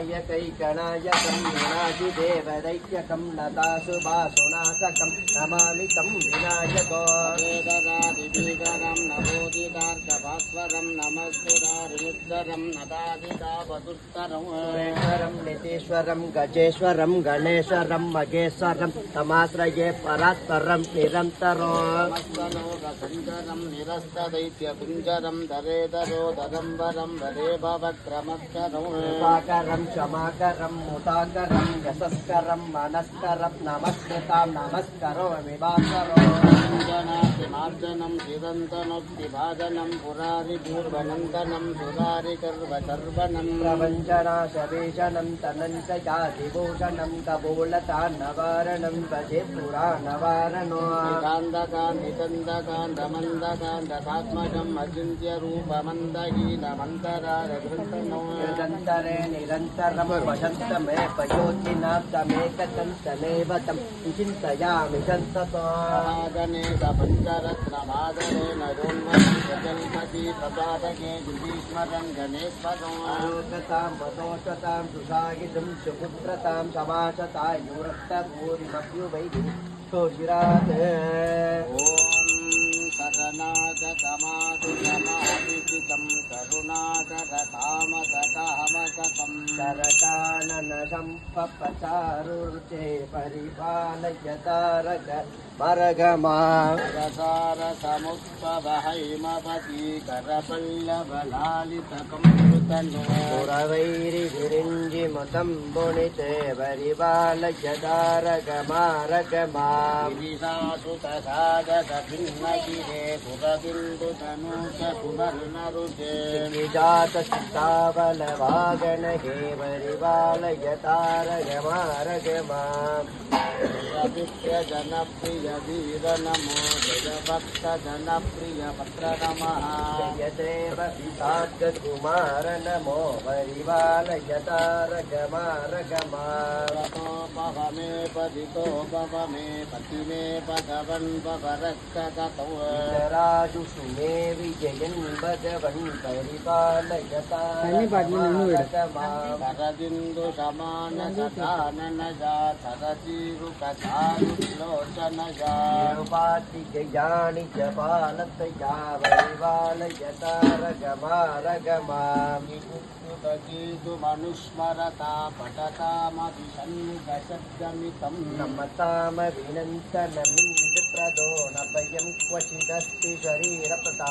विनायकैकणायकं विनाजिदेवदैक्यकं नताशुभासुनाशकं नमामि तं विनायको वेदरादिबीजरं नवोदितार्कभास्वरं नमस्तुरारिमुद्रं नदादिदावदुत्तरं नितीश्वरं गजेश्वरं गणेश्वरं मगेश्वरं तमाश्रये परात्परं निरन्तरो नमस्तलोकसञ्जरं निरस्तदैत्यकुञ्जरं दरेदरोदरं वरं वरे भवक्रमक्षरं कृपाकरं क्षमाकरं मुदाकरं यशस्करं मनस्करं नमस्कृतां नमस्करोमि वाकरो मार्जनं चिरन्तनोक्तिभाजनं पुरारिपूर्वनन्दनं सुरारिकर्वचर्वणं प्रवञ्चनाशवेशनं तनञ्चयादिभूषणं कबोलतान्नवारणं भजे पुराणवारणो कान्दकान्तिकन्दकान्दमन्दकान्दसात्मकम् अचिन्त्यरूपमन्दहीनमन्तरारघृतनो निरन्तरे निरन्तरं वसन्तमे पयोधिनाब्दमेकतन्तमेव तं चिन्तयामि सन्ततो पञ्चरत्नमादरेण योन्मती प्रसादके जुगीष्मरं गणेश्वरो आरोगतां वदोषतां सुसागितं सुपुत्रतां समासतायुरक्तभूरिमभ्युवैः सोशिरात् ॐ शरणागतमातुरमादितं करुणाकरकामककामकतं शरकाननसम्पपचारुरुचे परिपालयतारक मरगमारसारसमुत्पवहैमपति करपल्लवलालितकं कृतनो पुरवैरिविरिञ्जिमतं बुणिते परिपालयतारगमारगमा गिरिशासुतसागतभिन्नगिरे पुरबिन्दुतनूच सुवर्णरुचे जातचित्तावलवागणहे परिपालयतारगमारगमा जनप्रिय वीर नमो जय भक्त जनप्रिय पत्र नमः जय देव पिताकुमार नमो परिवालयतारगमारगमा भव मे पदितो भव मे पति मे भगवन् भवरक्षकतो राजुषु मे विजयन् भगवन् परिपालयतारगमा करदिन्दु समान सदानन लोचनजापाति जयानि च पालतया वैवालयतारगमारगमामितु मनुस्मरता पठतामभिषन्निकशब्दमितं नमतामभिनन्तनमिन्द्रप्रदो न भयं क्वचिदस्ति शरीरप्रता